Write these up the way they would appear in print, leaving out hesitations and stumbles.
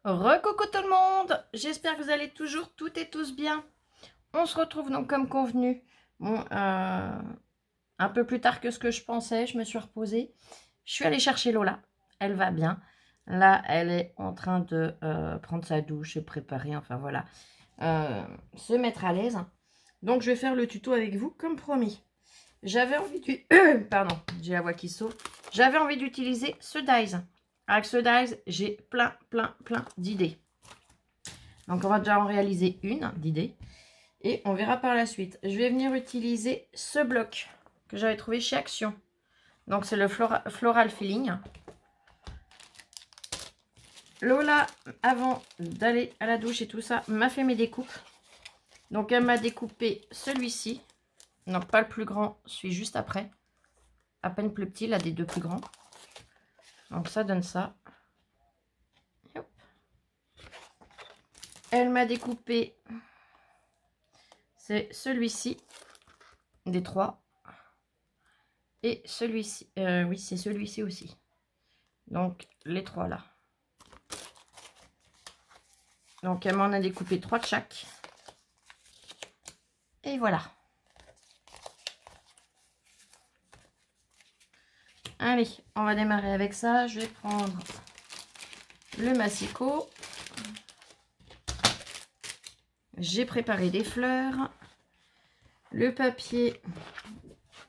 Recoucou tout le monde, j'espère que vous allez toujours toutes et tous bien. On se retrouve donc comme convenu. Bon, un peu plus tard que ce que je pensais, je me suis reposée. Je suis allée chercher Lola, elle va bien. Là, elle est en train de prendre sa douche, se préparer, enfin voilà, se mettre à l'aise. Donc je vais faire le tuto avec vous comme promis. J'avais envie de... Pardon, j'ai la voix qui saute. J'avais envie d'utiliser ce dies. Avec ce dies, j'ai plein d'idées. Donc, on va déjà en réaliser une d'idées. Et on verra par la suite. Je vais venir utiliser ce bloc que j'avais trouvé chez Action. Donc, c'est le Floral Feeling. Lola, avant d'aller à la douche et tout ça, m'a fait mes découpes. Donc, elle m'a découpé celui-ci. Non, pas le plus grand, celui juste après. À peine plus petit, là, des deux plus grands. Donc, ça donne ça. Hop. Elle m'a découpé, c'est celui-ci, des trois. Et celui-ci, oui, c'est celui-ci aussi. Donc, les trois là. Donc, elle m'en a découpé 3 de chaque. Et voilà. Allez, on va démarrer avec ça. Je vais prendre le massicot. J'ai préparé des fleurs. Le papier,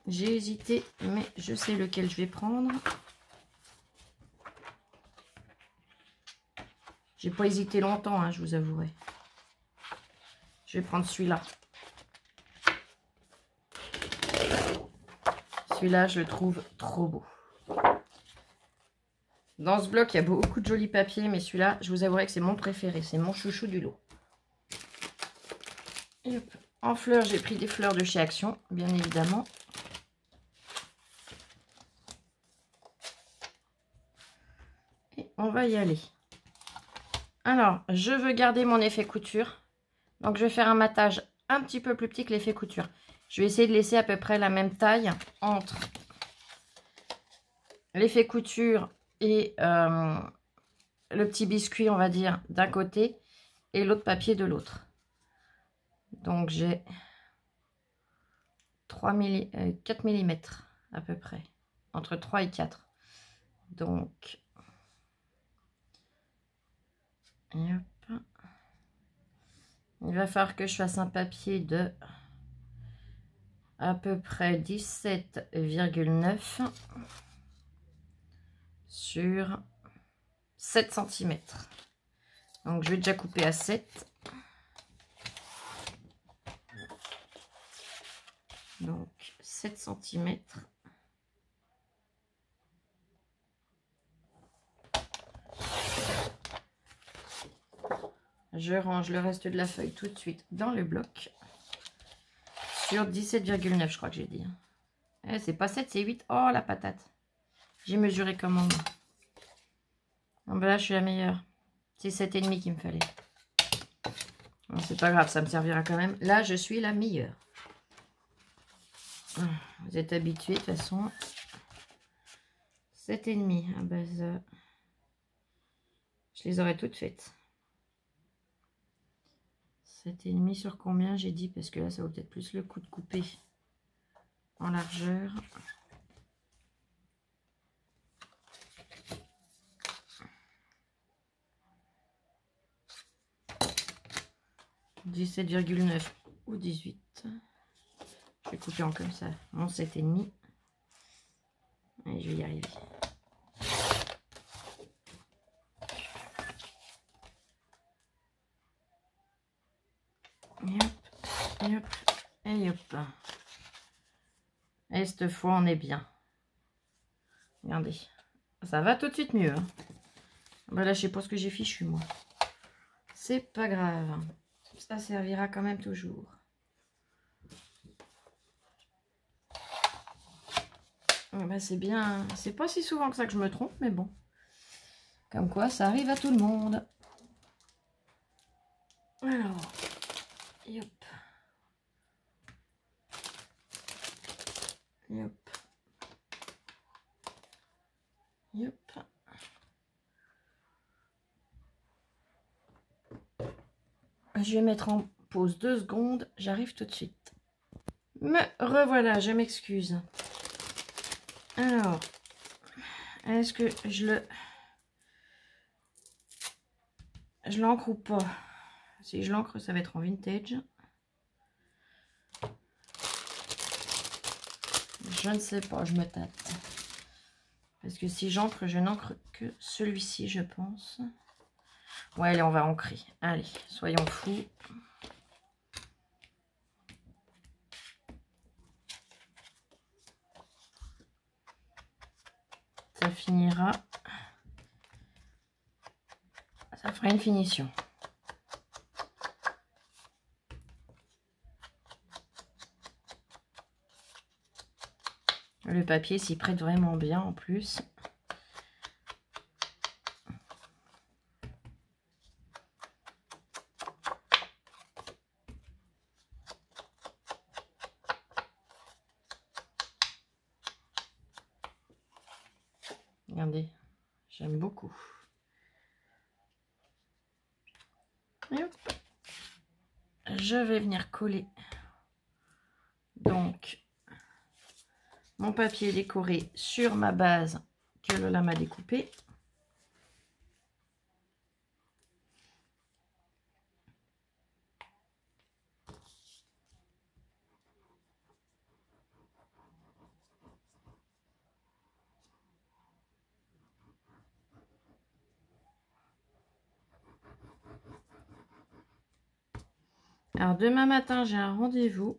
j'ai hésité, mais je sais lequel je vais prendre. J'ai pas hésité longtemps, hein, je vous avouerai. Je vais prendre celui-là. Celui-là, je le trouve trop beau. Dans ce bloc, il y a beaucoup de jolis papiers, mais celui-là, je vous avouerai que c'est mon préféré. C'est mon chouchou du lot. Et hop. En fleurs, j'ai pris des fleurs de chez Action, bien évidemment. Et on va y aller. Alors, je veux garder mon effet couture. Donc, je vais faire un matage un petit peu plus petit que l'effet couture. Je vais essayer de laisser à peu près la même taille entre l'effet couture et le petit biscuit, on va dire, d'un côté et l'autre papier de l'autre. Donc, j'ai 4 mm à peu près, entre 3 et 4. Donc, hop. Il va falloir que je fasse un papier de à peu près 17,9 sur 7 cm. Donc, je vais déjà couper à 7. Donc, 7 cm. Je range le reste de la feuille tout de suite dans le bloc. Sur 17,9, je crois que j'ai dit. Eh, c'est pas 7, c'est 8. Oh, la patate. J'ai mesuré comment. Bon, ben là, je suis la meilleure. C'est 7,5 qu'il me fallait. Bon, c'est pas grave, ça me servira quand même. Là, je suis la meilleure. Vous êtes habitués, de toute façon. 7,5. Ah ben, je les aurais toutes faites. 7,5 sur combien j'ai dit? Parce que là, ça vaut peut-être plus le coup de couper en largeur. « 17,9 ou 18. Je vais couper en comme ça. Mon 7,5. Et je vais y arriver. Et hop, et hop, et hop. Et cette fois, on est bien. Regardez. Ça va tout de suite mieux. Hein. Ben là, je sais pas ce que j'ai fichu, moi. C'est pas grave. Ça servira quand même toujours. Ben, c'est bien. C'est pas si souvent que ça que je me trompe, mais bon. Comme quoi, ça arrive à tout le monde. Alors, hop. Hop. Hop. Je vais mettre en pause 2 secondes. J'arrive tout de suite. Me revoilà, je m'excuse. Alors, est-ce que je l'encre ou pas? Si je l'encre, ça va être en vintage. Je ne sais pas, je me tâte. Parce que si j'encre, je n'encre que celui-ci, je pense. Ouais, allez, on va ancrer. Allez, soyons fous. Ça finira. Ça fera une finition. Le papier s'y prête vraiment bien en plus. Regardez, j'aime beaucoup. Et hop. Je vais venir coller donc mon papier décoré sur ma base que Lola m'a découpée. Alors demain matin, j'ai un rendez-vous.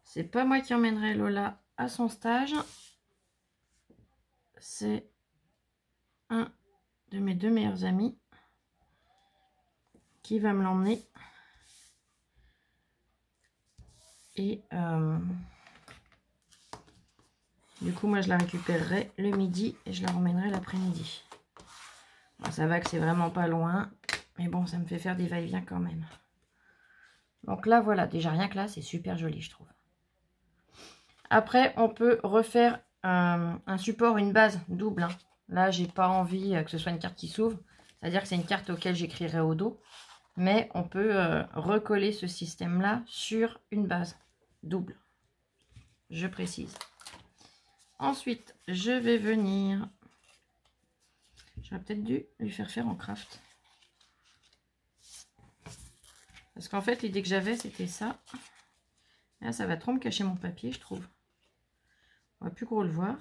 C'est pas moi qui emmènerai Lola à son stage. C'est un de mes 2 meilleurs amis qui va me l'emmener. Et du coup, moi, je la récupérerai le midi et je la ramènerai l'après-midi. Bon, ça va que c'est vraiment pas loin. Mais bon, ça me fait faire des va-et-vient quand même. Donc là, voilà. Déjà, rien que là, c'est super joli, je trouve. Après, on peut refaire un support, une base double. Hein. Là, j'ai pas envie que ce soit une carte qui s'ouvre. C'est-à-dire que c'est une carte auquel j'écrirai au dos. Mais on peut recoller ce système-là sur une base double. Je précise. Ensuite, je vais venir... J'aurais peut-être dû lui faire en craft. Parce qu'en fait, l'idée que j'avais, c'était ça. Là, ça va trop me cacher mon papier, je trouve. On va plus gros le voir.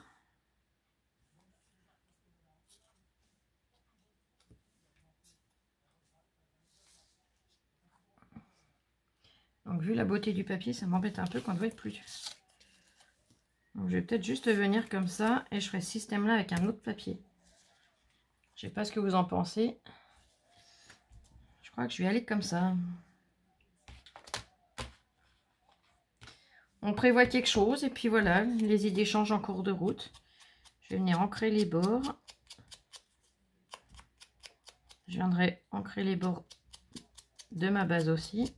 Donc, vu la beauté du papier, ça m'embête un peu qu'on ne voit plus. Donc, je vais peut-être juste venir comme ça et je ferai ce système-là avec un autre papier. Je sais pas ce que vous en pensez. Je crois que je vais aller comme ça. On prévoit quelque chose et puis voilà, les idées changent en cours de route. Je vais venir ancrer les bords. Je viendrai ancrer les bords de ma base aussi.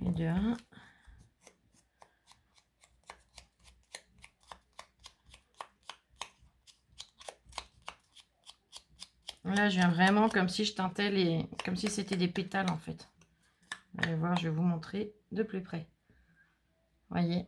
Et de 1. Là, je viens vraiment comme si je teintais les... comme si c'était des pétales en fait. Vous allez voir, je vais vous montrer de plus près. Voyez.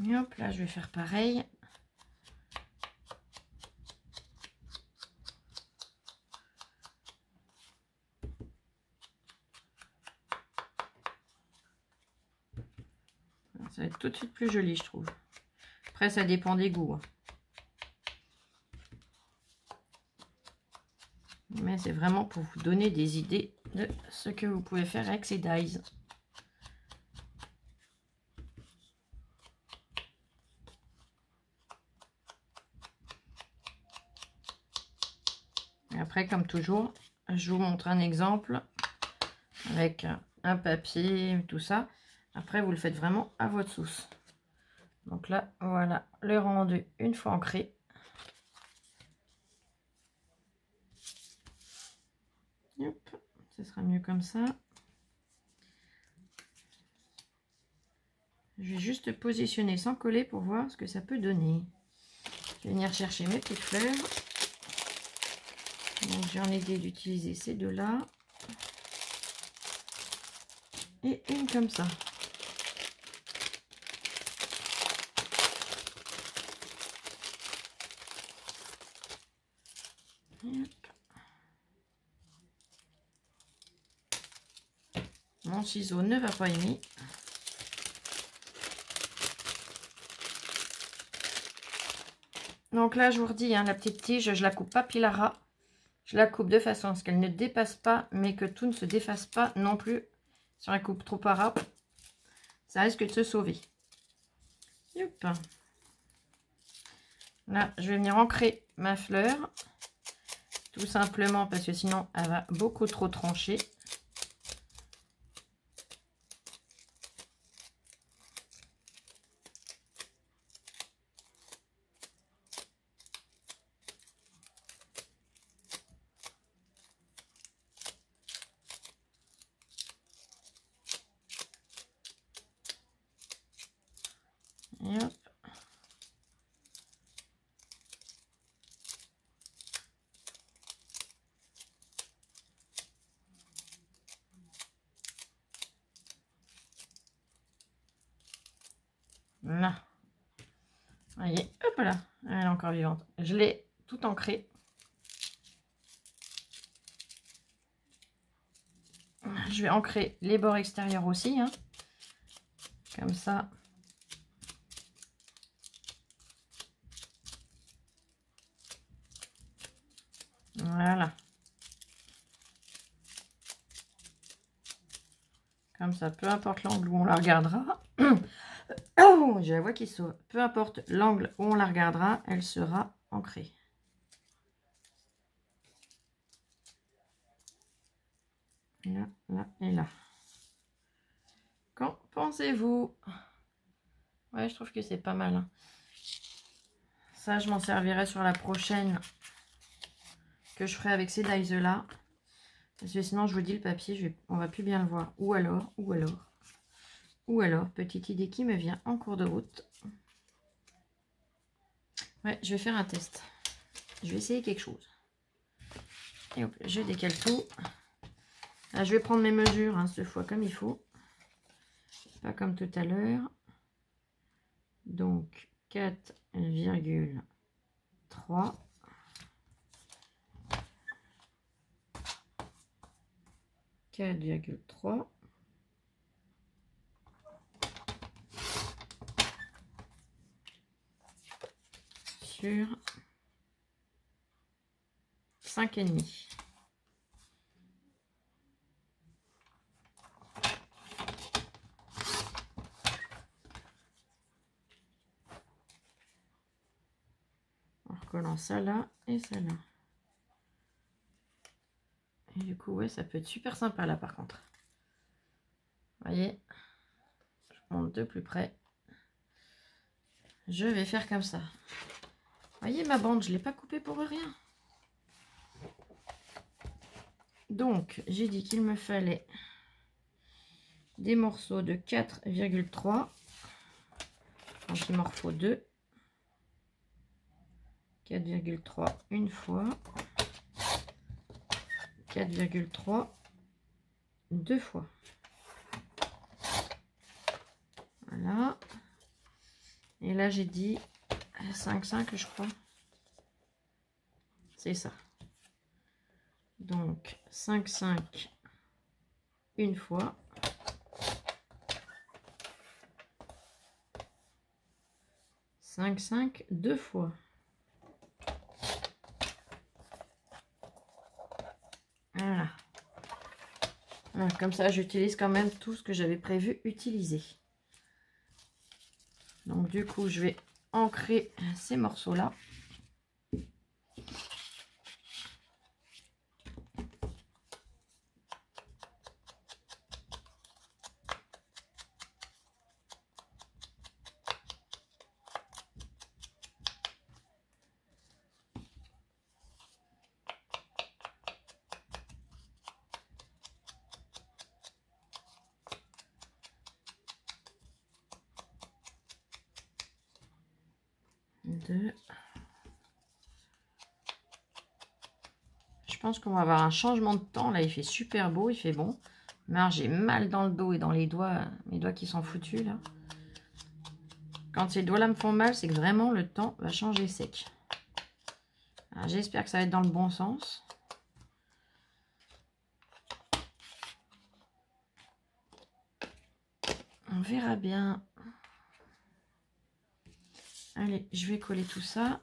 Et hop, là, je vais faire pareil. Ça va être tout de suite plus joli, je trouve. Après, ça dépend des goûts. Mais c'est vraiment pour vous donner des idées de ce que vous pouvez faire avec ces dies. Et après, comme toujours, je vous montre un exemple avec un papier, tout ça. Après, vous le faites vraiment à votre sauce. Donc là, voilà le rendu une fois ancré. Hop, ce sera mieux comme ça. Je vais juste positionner sans coller pour voir ce que ça peut donner. Je vais venir chercher mes petites fleurs. Donc j'ai en idée d'utiliser ces deux-là. Et une comme ça. Hop. Mon ciseau ne va pas aimer. Donc là, je vous redis, hein, la petite tige, je la coupe pas pile à ras. Je la coupe de façon à ce qu'elle ne dépasse pas, mais que tout ne se défasse pas non plus. Si on la coupe trop à ras, ça risque de se sauver. Hop. Là, je vais venir ancrer ma fleur. Tout simplement parce que sinon, elle va beaucoup trop trancher. Et hop. Là. Voyez, hop là. Elle est encore vivante. Je l'ai tout ancrée. Je vais ancrer les bords extérieurs aussi. Hein. Comme ça. Voilà. Comme ça, peu importe l'angle où on la regardera. Oh, j'ai la voix qui sauve. Peu importe l'angle où on la regardera, elle sera ancrée. Là, là et là. Qu'en pensez-vous? Ouais, je trouve que c'est pas mal. Hein. Ça, je m'en servirai sur la prochaine que je ferai avec ces dies là. Parce que sinon, je vous dis, le papier, on va plus bien le voir. Ou alors, petite idée qui me vient en cours de route. Ouais, je vais faire un test. Je vais essayer quelque chose. Et hop, je décale tout. Là, je vais prendre mes mesures, hein, cette fois comme il faut. Pas comme tout à l'heure. Donc, 4,3. 4,3. Sur 5,5. En recollant ça là et ça là. Et du coup, ouais, ça peut être super sympa là par contre. Vous voyez, je monte de plus près. Je vais faire comme ça. Vous voyez ma bande, je ne l'ai pas coupée pour rien. Donc, j'ai dit qu'il me fallait des morceaux de 4,3. Donc, il m'en faut 2. 4,3 une fois. 4,3 deux fois. Voilà. Et là, j'ai dit 5,5, je crois. C'est ça. Donc, 5,5 une fois. 5,5 deux fois. Voilà. Voilà, comme ça, j'utilise quand même tout ce que j'avais prévu utiliser. Donc, du coup, je vais ancrer ces morceaux-là. 2. Je pense qu'on va avoir un changement de temps. Là, il fait super beau, il fait bon. Mais j'ai mal dans le dos et dans les doigts, mes doigts qui sont foutus là. Quand ces doigts-là me font mal, c'est que vraiment le temps va changer sec. J'espère que ça va être dans le bon sens. On verra bien. Allez, je vais coller tout ça.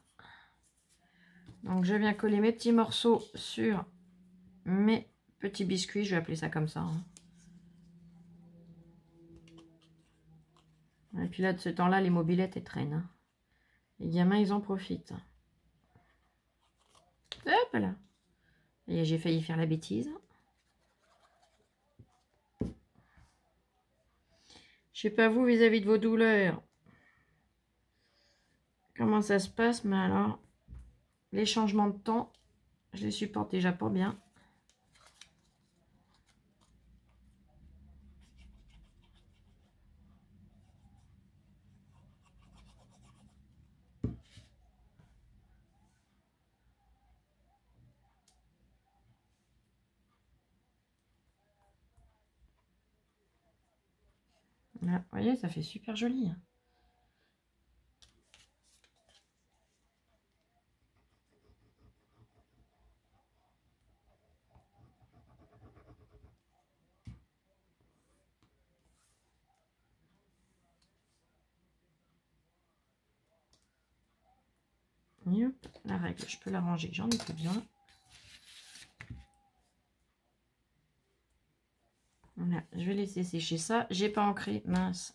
Donc, je viens coller mes petits morceaux sur mes petits biscuits. Je vais appeler ça comme ça. Hein. Et puis là, de ce temps-là, les mobylettes, elles traînent. Hein. Les gamins, ils en profitent. Hop là. Et j'ai failli faire la bêtise. Je sais pas vous, vis-à-vis de vos douleurs, comment ça se passe, mais alors, les changements de temps, je les supporte déjà pas bien. Là, vous voyez, ça fait super joli. Hein. Et hop, la règle, je peux la ranger, j'en ai plus besoin. Voilà, je vais laisser sécher ça. J'ai pas ancré, mince,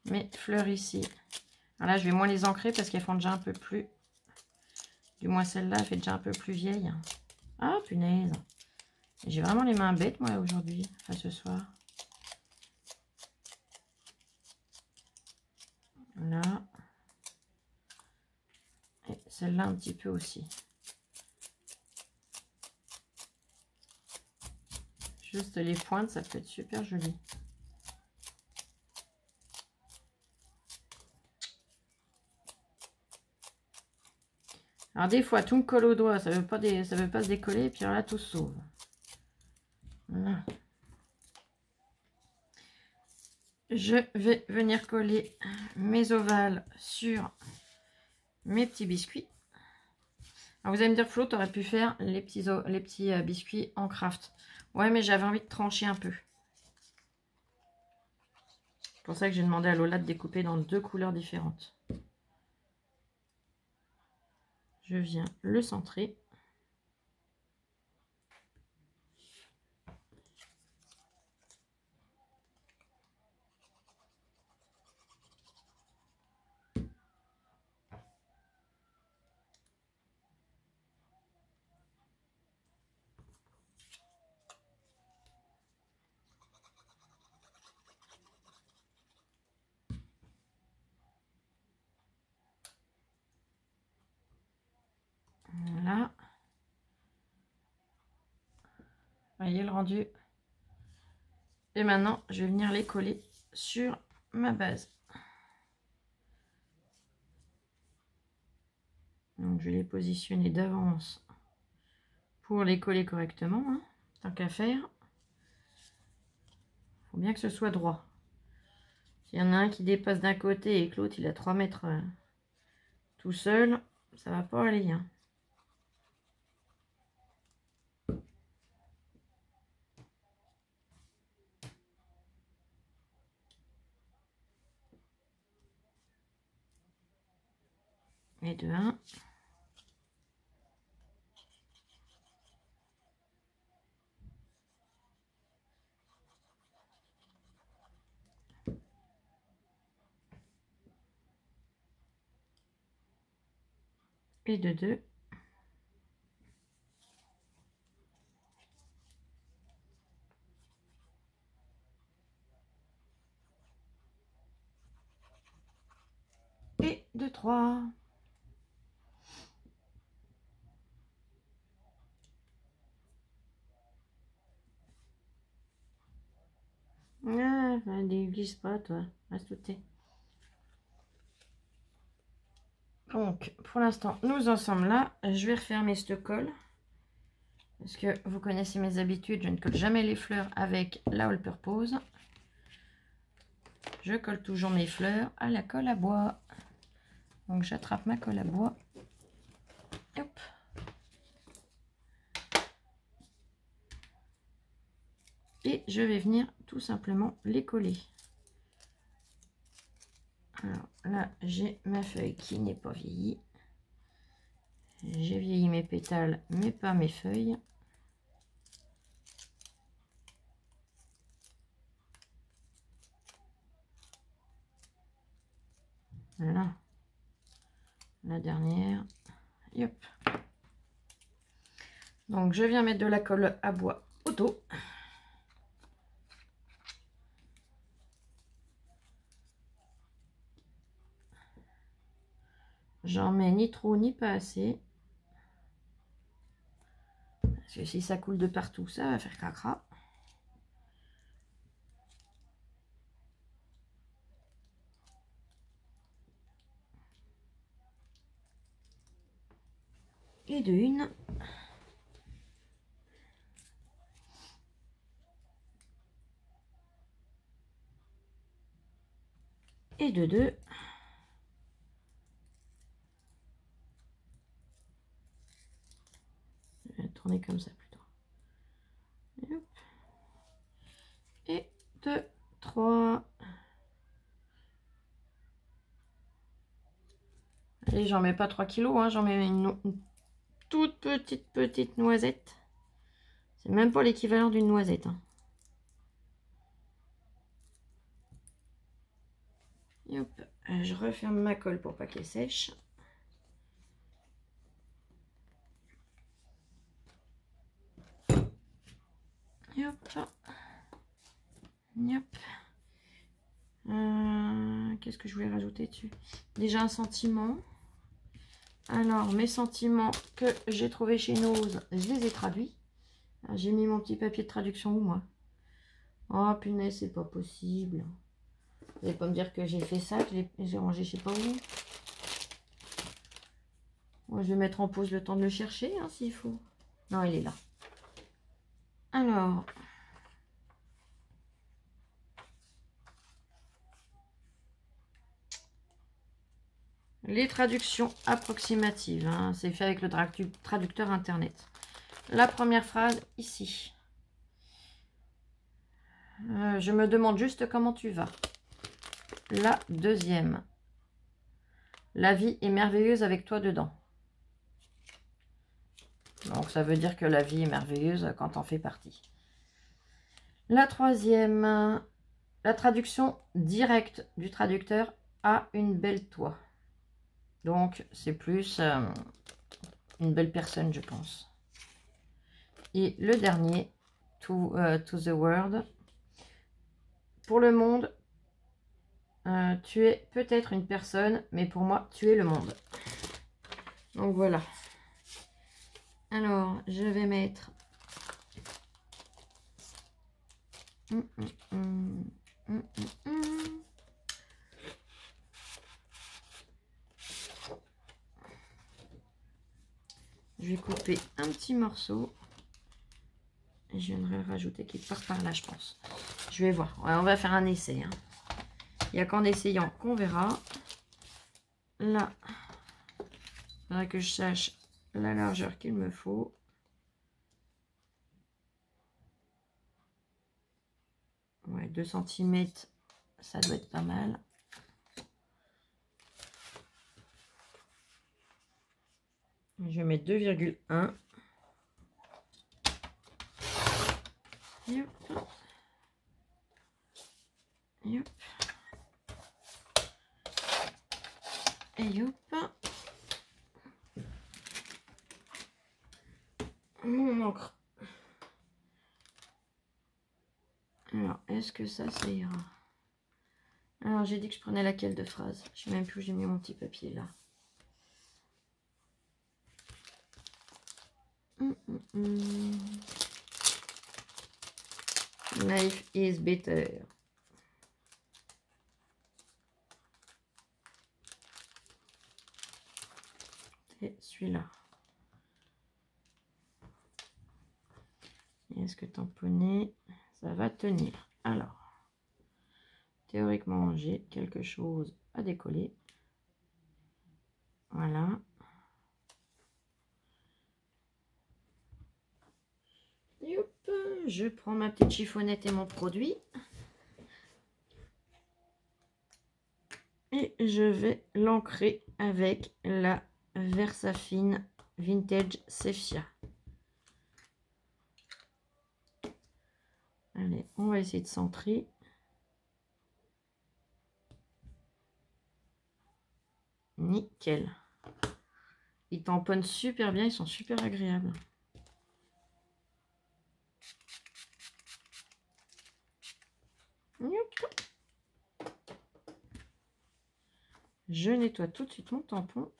mes fleurs ici. Alors là, je vais moins les ancrer parce qu'elles font déjà un peu plus... Du moins celle-là, elle fait déjà un peu plus vieille. Ah, punaise. J'ai vraiment les mains bêtes, moi, aujourd'hui. Enfin, ce soir. Là. Et celle-là, un petit peu aussi. Juste les pointes, ça peut être super joli. Alors des fois, tout me colle au doigt, ça veut pas se décoller, et puis alors là, tout se sauve. Voilà. Je vais venir coller mes ovales sur mes petits biscuits. Alors vous allez me dire, Flo, tu aurais pu faire les petits biscuits en craft. Ouais, mais j'avais envie de trancher un peu. C'est pour ça que j'ai demandé à Lola de découper dans 2 couleurs différentes. Je viens le centrer. Voilà. Voyez le rendu. Et maintenant, je vais venir les coller sur ma base. Donc, je vais les positionner d'avance pour les coller correctement, hein, tant qu'à faire. Il faut bien que ce soit droit. S'il y en a un qui dépasse d'un côté et que l'autre, il a 3 mètres tout seul, ça va pas aller. Hein. Et de 1. Et de 2. Et de 3. Ah, ne glisse pas, toi. Reste où t'es. Donc, pour l'instant, nous en sommes là. Je vais refermer ce colle. Parce que vous connaissez mes habitudes, je ne colle jamais les fleurs avec la All Purpose. Je colle toujours mes fleurs à la colle à bois. Donc, j'attrape ma colle à bois. Hop. Et je vais venir tout simplement les coller. Alors là, j'ai ma feuille qui n'est pas vieillie. J'ai vieilli mes pétales, mais pas mes feuilles. Voilà. La dernière. Yep. Donc, je viens mettre de la colle à bois au dos. J'en mets ni trop ni pas assez. Parce que si ça coule de partout, ça va faire cracra. Et de une. Et de deux. Je vais tourner comme ça plutôt. Et de trois. Allez, j'en mets pas 3 kilos, hein, j'en mets une toute petite noisette. C'est même pas l'équivalent d'une noisette. Hein. Et hop, je referme ma colle pour pas qu'elle sèche. Et hop. Et hop. Qu'est-ce que je voulais rajouter dessus? Déjà un sentiment. Alors, mes sentiments que j'ai trouvé chez Nose, je les ai traduits. J'ai mis mon petit papier de traduction où, moi? Oh, punaise, c'est pas possible. Vous allez pas me dire que j'ai fait ça, que j'ai rangé je sais pas où. Moi, je vais mettre en pause le temps de le chercher, hein, s'il faut. Non, il est là. Alors... les traductions approximatives, hein, c'est fait avec le traducteur internet. La première phrase ici. Je me demande juste comment tu vas. La deuxième. La vie est merveilleuse avec toi dedans. Donc ça veut dire que la vie est merveilleuse quand on fait partie. La troisième. La traduction directe du traducteur a une belle toi. Donc c'est plus une belle personne, je pense. Et le dernier, to the world. Pour le monde, tu es peut-être une personne, mais pour moi, tu es le monde. Donc voilà. Alors, je vais mettre... Je vais couper un petit morceau. Et je viendrai le rajouter quelque part par là, je pense. Je vais voir. Ouais, on va faire un essai. Hein. Il n'y a qu'en essayant qu'on verra. Là, il faudra que je sache la largeur qu'il me faut. Ouais, 2 cm, ça doit être pas mal. Je vais mettre 2,1. Et hop. Et hop. Et hop. Mon encre. Alors, est-ce que ça ira? Alors, j'ai dit que je prenais laquelle de phrase? Je sais même plus où j'ai mis mon petit papier là. Life is better. celui-là. Est-ce que tamponner, ça va tenir? Alors, théoriquement, j'ai quelque chose à décoller. Voilà. Et hop, je prends ma petite chiffonnette et mon produit. Et je vais l'ancrer avec la Versafine Vintage Sephia. Allez, on va essayer de centrer. Nickel. Ils tamponnent super bien, ils sont super agréables. Je nettoie tout de suite mon tampon.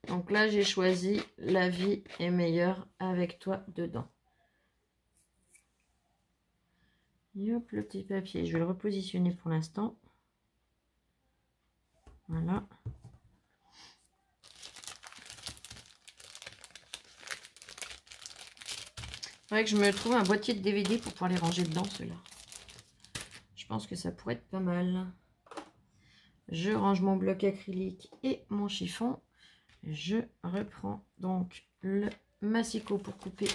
Donc là, j'ai choisi La vie est meilleure avec toi dedans. Et hop, le petit papier, je vais le repositionner pour l'instant. Voilà. C'est vrai que je me trouve un boîtier de DVD pour pouvoir les ranger dedans, ceux-là. Je pense que ça pourrait être pas mal. Je range mon bloc acrylique et mon chiffon. Je reprends donc le massicot pour couper.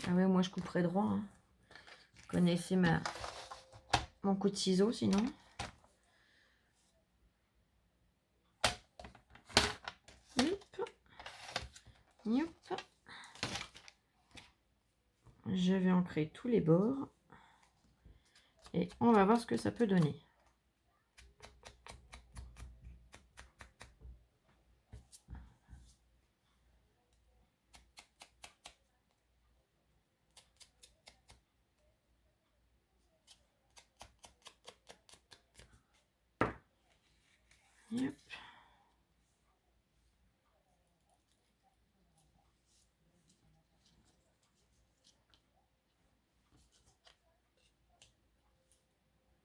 Ah ouais, moi je couperai droit. Hein. Vous connaissez mon coup de ciseau sinon. Hop. Hop. Je vais ancrer tous les bords. Et on va voir ce que ça peut donner. Hop.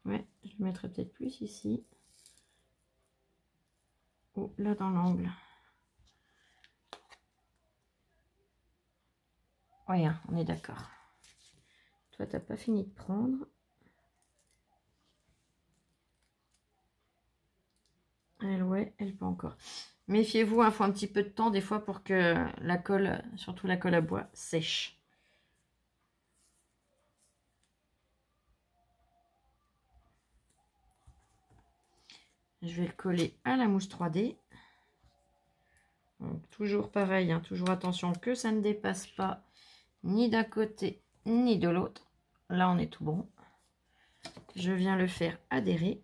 Ouais, je le mettrai peut-être plus ici. Ou là dans l'angle. Ouais, hein, on est d'accord. Toi, t'as pas fini de prendre. Elle, ouais, elle pas encore. Méfiez-vous, il faut un petit peu de temps des fois pour que la colle, surtout la colle à bois, sèche. Je vais le coller à la mousse 3D. Donc, toujours pareil, hein, toujours attention que ça ne dépasse pas ni d'un côté ni de l'autre. Là, on est tout bon. Je viens le faire adhérer.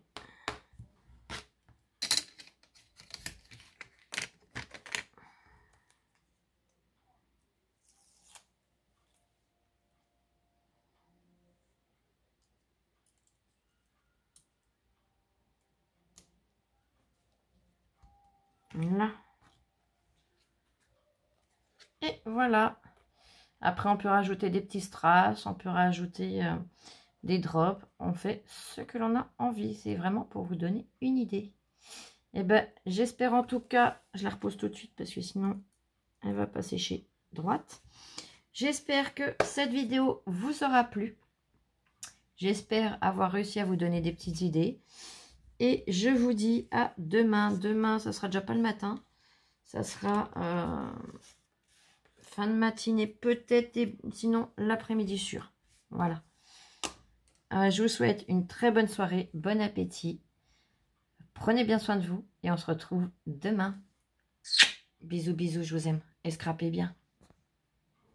Là. Et voilà. Après, on peut rajouter des petits strass, on peut rajouter des drops. On fait ce que l'on a envie. C'est vraiment pour vous donner une idée. Et ben, j'espère en tout cas, je la repose tout de suite parce que sinon, elle va pas sécher droite. J'espère que cette vidéo vous aura plu. J'espère avoir réussi à vous donner des petites idées. Et je vous dis à demain. Demain, ça sera déjà pas le matin. Ça sera fin de matinée peut-être, et sinon l'après-midi sûr. Voilà. Je vous souhaite une très bonne soirée. Bon appétit. Prenez bien soin de vous. Et on se retrouve demain. Bisous, bisous, je vous aime. Et scrapez bien.